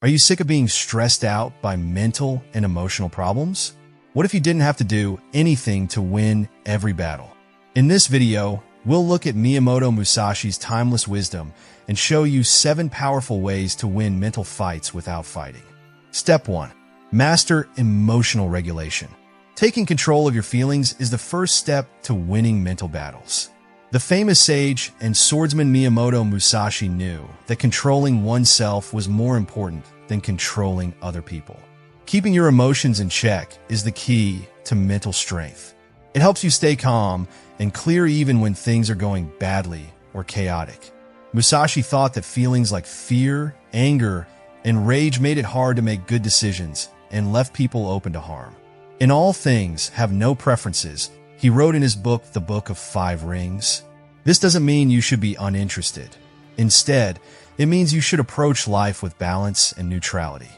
Are you sick of being stressed out by mental and emotional problems? What if you didn't have to do anything to win every battle? In this video, we'll look at Miyamoto Musashi's timeless wisdom and show you 7 powerful ways to win mental fights without fighting. Step 1. Master emotional regulation. Taking control of your feelings is the first step to winning mental battles. The famous sage and swordsman Miyamoto Musashi knew that controlling oneself was more important than controlling other people. Keeping your emotions in check is the key to mental strength. It helps you stay calm and clear even when things are going badly or chaotic. Musashi thought that feelings like fear, anger, and rage made it hard to make good decisions and left people open to harm. In all things, have no preferences, he wrote in his book, The Book of 5 Rings. This doesn't mean you should be uninterested. Instead, it means you should approach life with balance and neutrality.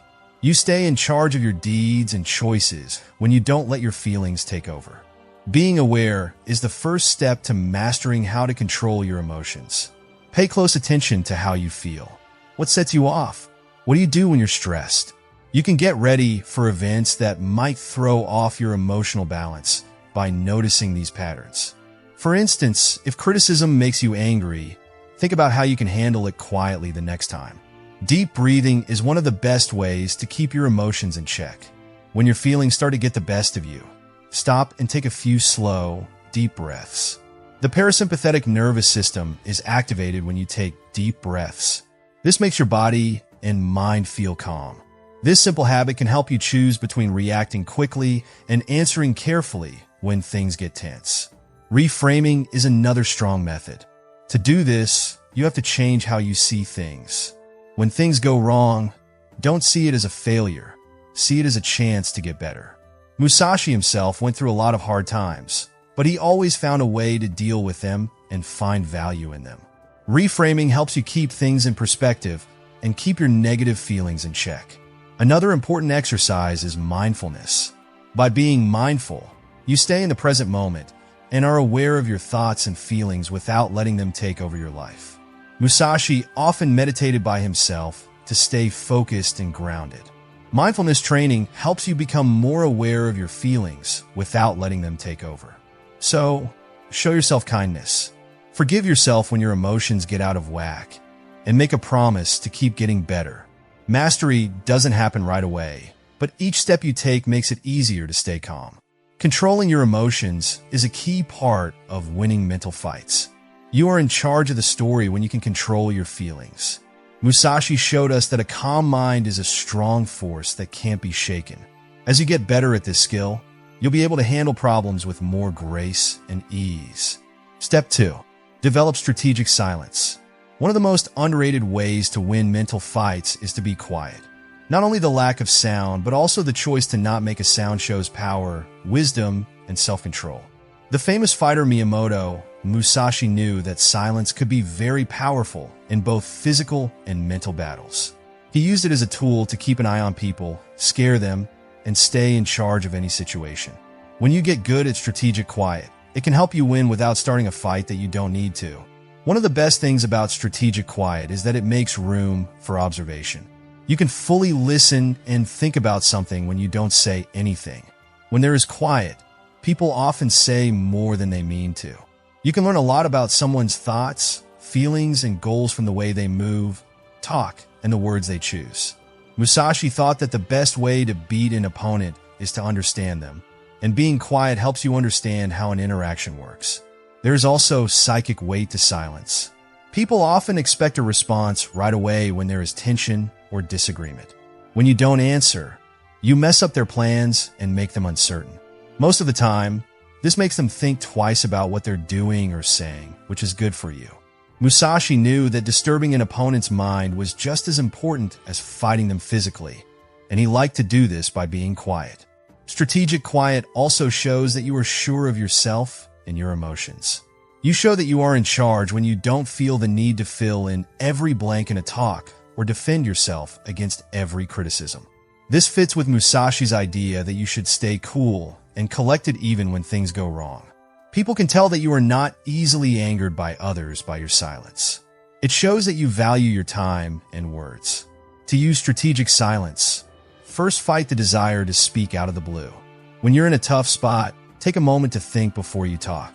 You stay in charge of your deeds and choices when you don't let your feelings take over. Being aware is the first step to mastering how to control your emotions. Pay close attention to how you feel. What sets you off? What do you do when you're stressed? You can get ready for events that might throw off your emotional balance by noticing these patterns. For instance, if criticism makes you angry, think about how you can handle it quietly the next time. Deep breathing is one of the best ways to keep your emotions in check. When your feelings start to get the best of you, stop and take a few slow, deep breaths. The parasympathetic nervous system is activated when you take deep breaths. This makes your body and mind feel calm. This simple habit can help you choose between reacting quickly and answering carefully when things get tense. Reframing is another strong method. To do this, you have to change how you see things. When things go wrong, don't see it as a failure. See it as a chance to get better. Musashi himself went through a lot of hard times, but he always found a way to deal with them and find value in them. Reframing helps you keep things in perspective and keep your negative feelings in check. Another important exercise is mindfulness. By being mindful, you stay in the present moment and are aware of your thoughts and feelings without letting them take over your life. Musashi often meditated by himself to stay focused and grounded. Mindfulness training helps you become more aware of your feelings without letting them take over. So, show yourself kindness. Forgive yourself when your emotions get out of whack, and make a promise to keep getting better. Mastery doesn't happen right away, but each step you take makes it easier to stay calm. Controlling your emotions is a key part of winning mental fights. You are in charge of the story when you can control your feelings. Musashi showed us that a calm mind is a strong force that can't be shaken. As you get better at this skill, you'll be able to handle problems with more grace and ease. Step 2. Develop strategic silence. One of the most underrated ways to win mental fights is to be quiet. Not only the lack of sound, but also the choice to not make a sound shows power, wisdom, and self-control. The famous fighter Miyamoto Musashi knew that silence could be very powerful in both physical and mental battles. He used it as a tool to keep an eye on people, scare them, and stay in charge of any situation. When you get good at strategic quiet, it can help you win without starting a fight that you don't need to. One of the best things about strategic quiet is that it makes room for observation. You can fully listen and think about something when you don't say anything. When there is quiet, people often say more than they mean to. You can learn a lot about someone's thoughts, feelings, and goals from the way they move, talk, and the words they choose. Musashi thought that the best way to beat an opponent is to understand them, and being quiet helps you understand how an interaction works. There is also psychic weight to silence. People often expect a response right away when there is tension or disagreement. When you don't answer, you mess up their plans and make them uncertain. Most of the time, this makes them think twice about what they're doing or saying, which is good for you. Musashi knew that disturbing an opponent's mind was just as important as fighting them physically, and he liked to do this by being quiet. Strategic quiet also shows that you are sure of yourself and your emotions. You show that you are in charge when you don't feel the need to fill in every blank in a talk or defend yourself against every criticism. This fits with Musashi's idea that you should stay cool and collected even when things go wrong. People can tell that you are not easily angered by others by your silence. It shows that you value your time and words. To use strategic silence, first fight the desire to speak out of the blue. When you're in a tough spot, take a moment to think before you talk.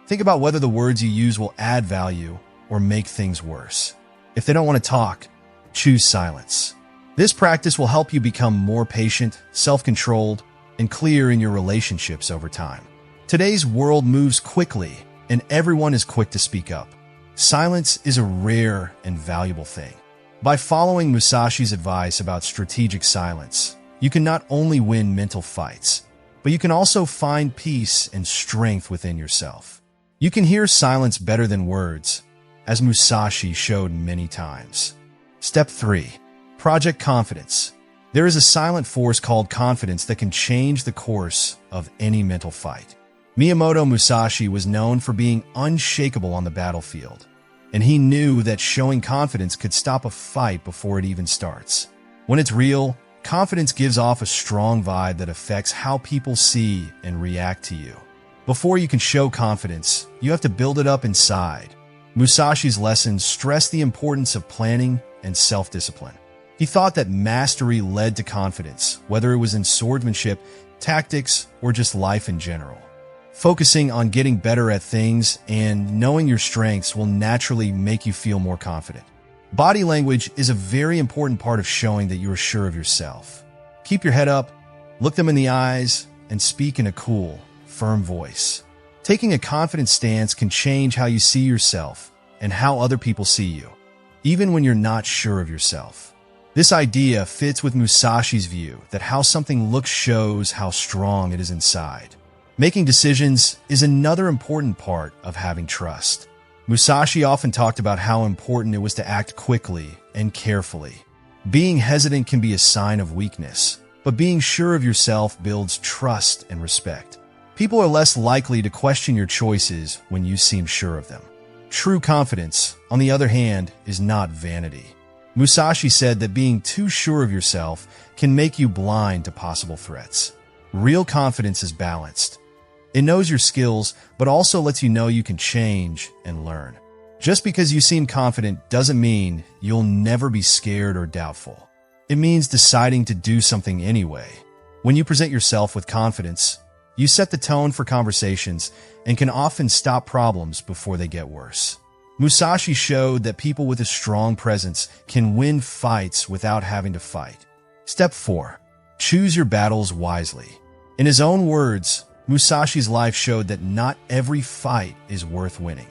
Think about whether the words you use will add value or make things worse. If they don't want to talk, choose silence. This practice will help you become more patient, self-controlled, and clear in your relationships over time. Today's world moves quickly, and everyone is quick to speak up. Silence is a rare and valuable thing. By following Musashi's advice about strategic silence, you can not only win mental fights, but you can also find peace and strength within yourself. You can hear silence better than words, as Musashi showed many times. Step 3. Project Confidence. There is a silent force called confidence that can change the course of any mental fight. Miyamoto Musashi was known for being unshakable on the battlefield, and he knew that showing confidence could stop a fight before it even starts. When it's real, confidence gives off a strong vibe that affects how people see and react to you. Before you can show confidence, you have to build it up inside. Musashi's lessons stress the importance of planning and self-discipline. He thought that mastery led to confidence, whether it was in swordsmanship, tactics, or just life in general. Focusing on getting better at things and knowing your strengths will naturally make you feel more confident. Body language is a very important part of showing that you are sure of yourself. Keep your head up, look them in the eyes, and speak in a cool, firm voice. Taking a confident stance can change how you see yourself and how other people see you, even when you're not sure of yourself. This idea fits with Musashi's view that how something looks shows how strong it is inside. Making decisions is another important part of having trust. Musashi often talked about how important it was to act quickly and carefully. Being hesitant can be a sign of weakness, but being sure of yourself builds trust and respect. People are less likely to question your choices when you seem sure of them. True confidence, on the other hand, is not vanity. Musashi said that being too sure of yourself can make you blind to possible threats. Real confidence is balanced. It knows your skills, but also lets you know you can change and learn. Just because you seem confident doesn't mean you'll never be scared or doubtful. It means deciding to do something anyway. When you present yourself with confidence, you set the tone for conversations and can often stop problems before they get worse. Musashi showed that people with a strong presence can win fights without having to fight. Step 4. Choose your battles wisely. In his own words, Musashi's life showed that not every fight is worth winning.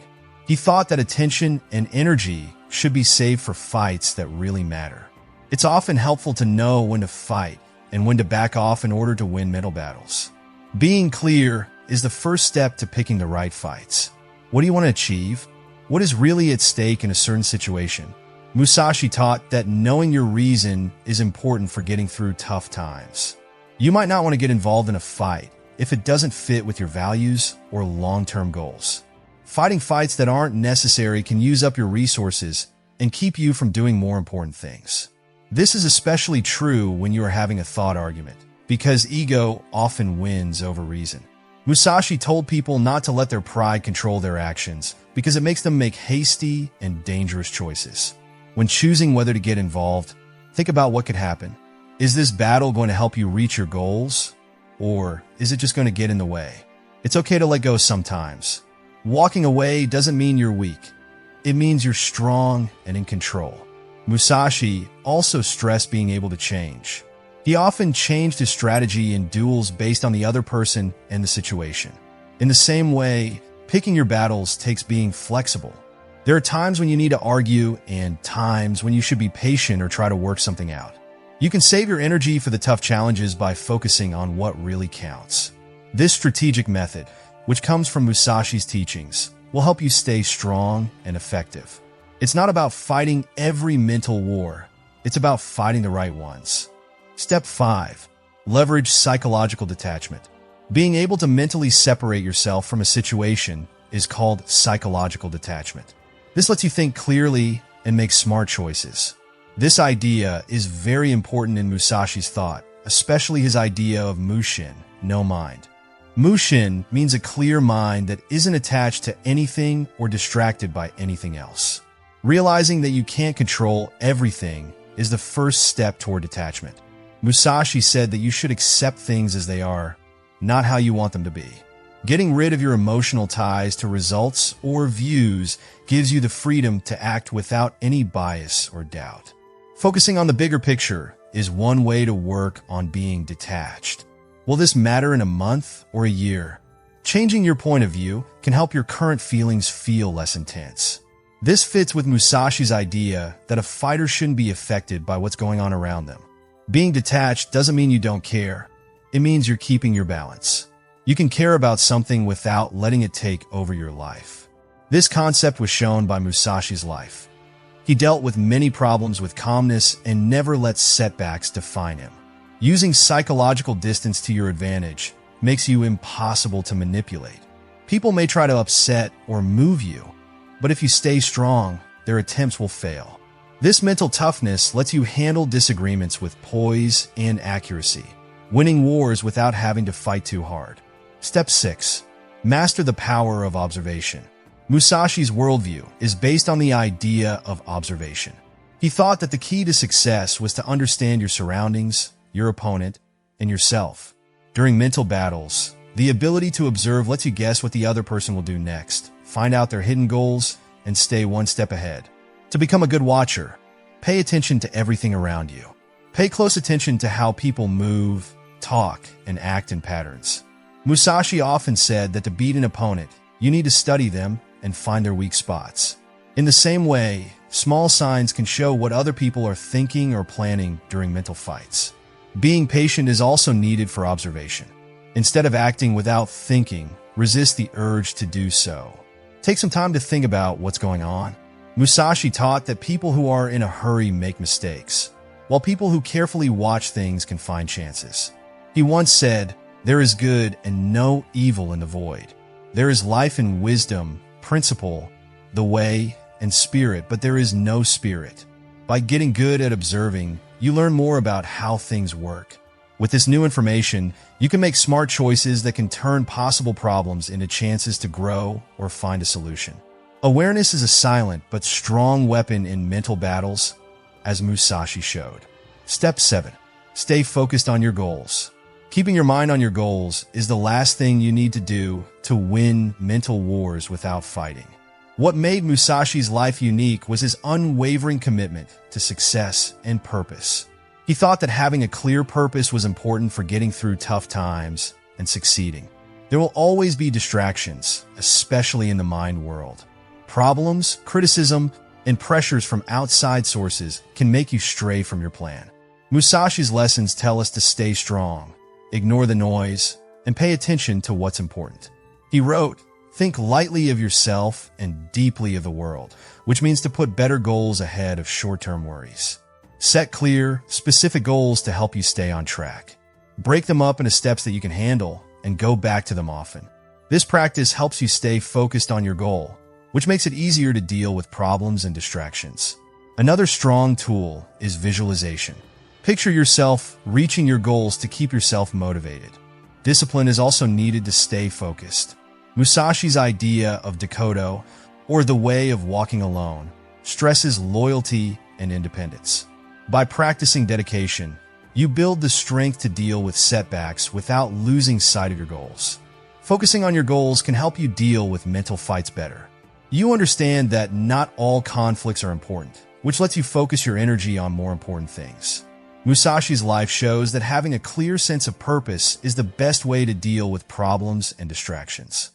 He thought that attention and energy should be saved for fights that really matter. It's often helpful to know when to fight and when to back off in order to win mental battles. Being clear is the first step to picking the right fights. What do you want to achieve? What is really at stake in a certain situation? Musashi taught that knowing your reason is important for getting through tough times. You might not want to get involved in a fight if it doesn't fit with your values or long-term goals. Fighting fights that aren't necessary can use up your resources and keep you from doing more important things. This is especially true when you are having a thought argument, because ego often wins over reason. Musashi told people not to let their pride control their actions because it makes them make hasty and dangerous choices. When choosing whether to get involved, think about what could happen. Is this battle going to help you reach your goals? Or is it just going to get in the way? It's okay to let go sometimes. Walking away doesn't mean you're weak. It means you're strong and in control. Musashi also stressed being able to change. He often changed his strategy in duels based on the other person and the situation. In the same way, picking your battles takes being flexible. There are times when you need to argue and times when you should be patient or try to work something out. You can save your energy for the tough challenges by focusing on what really counts. This strategic method, which comes from Musashi's teachings, will help you stay strong and effective. It's not about fighting every mental war. It's about fighting the right ones. Step 5. Leverage psychological detachment. Being able to mentally separate yourself from a situation is called psychological detachment. This lets you think clearly and make smart choices. This idea is very important in Musashi's thought, especially his idea of Mushin, no mind. Mushin means a clear mind that isn't attached to anything or distracted by anything else. Realizing that you can't control everything is the first step toward detachment. Musashi said that you should accept things as they are, not how you want them to be. Getting rid of your emotional ties to results or views gives you the freedom to act without any bias or doubt. Focusing on the bigger picture is one way to work on being detached. Will this matter in a month or a year? Changing your point of view can help your current feelings feel less intense. This fits with Musashi's idea that a fighter shouldn't be affected by what's going on around them. Being detached doesn't mean you don't care. It means you're keeping your balance. You can care about something without letting it take over your life. This concept was shown by Musashi's life. He dealt with many problems with calmness and never let setbacks define him. Using psychological distance to your advantage makes you impossible to manipulate. People may try to upset or move you, but if you stay strong, their attempts will fail. This mental toughness lets you handle disagreements with poise and accuracy, winning wars without having to fight too hard. Step 6. Master the power of observation. Musashi's worldview is based on the idea of observation. He thought that the key to success was to understand your surroundings, your opponent, and yourself. During mental battles, the ability to observe lets you guess what the other person will do next, find out their hidden goals, and stay one step ahead. To become a good watcher, pay attention to everything around you. Pay close attention to how people move, talk, and act in patterns. Musashi often said that to beat an opponent, you need to study them and find their weak spots. In the same way, small signs can show what other people are thinking or planning during mental fights. Being patient is also needed for observation. Instead of acting without thinking, resist the urge to do so. Take some time to think about what's going on. Musashi taught that people who are in a hurry make mistakes, while people who carefully watch things can find chances. He once said, "There is good and no evil in the void. There is life and wisdom, principle, the way, and spirit, but there is no spirit." By getting good at observing, you learn more about how things work. With this new information, you can make smart choices that can turn possible problems into chances to grow or find a solution. Awareness is a silent but strong weapon in mental battles, as Musashi showed. Step 7. Stay focused on your goals. Keeping your mind on your goals is the last thing you need to do to win mental wars without fighting. What made Musashi's life unique was his unwavering commitment to success and purpose. He thought that having a clear purpose was important for getting through tough times and succeeding. There will always be distractions, especially in the mind world. Problems, criticism, and pressures from outside sources can make you stray from your plan. Musashi's lessons tell us to stay strong, ignore the noise, and pay attention to what's important. He wrote, "Think lightly of yourself and deeply of the world," which means to put better goals ahead of short-term worries. Set clear, specific goals to help you stay on track. Break them up into steps that you can handle and go back to them often. This practice helps you stay focused on your goal, which makes it easier to deal with problems and distractions. Another strong tool is visualization. Picture yourself reaching your goals to keep yourself motivated. Discipline is also needed to stay focused. Musashi's idea of Dakoto, or the way of walking alone, stresses loyalty and independence. By practicing dedication, you build the strength to deal with setbacks without losing sight of your goals. Focusing on your goals can help you deal with mental fights better. You understand that not all conflicts are important, which lets you focus your energy on more important things. Musashi's life shows that having a clear sense of purpose is the best way to deal with problems and distractions.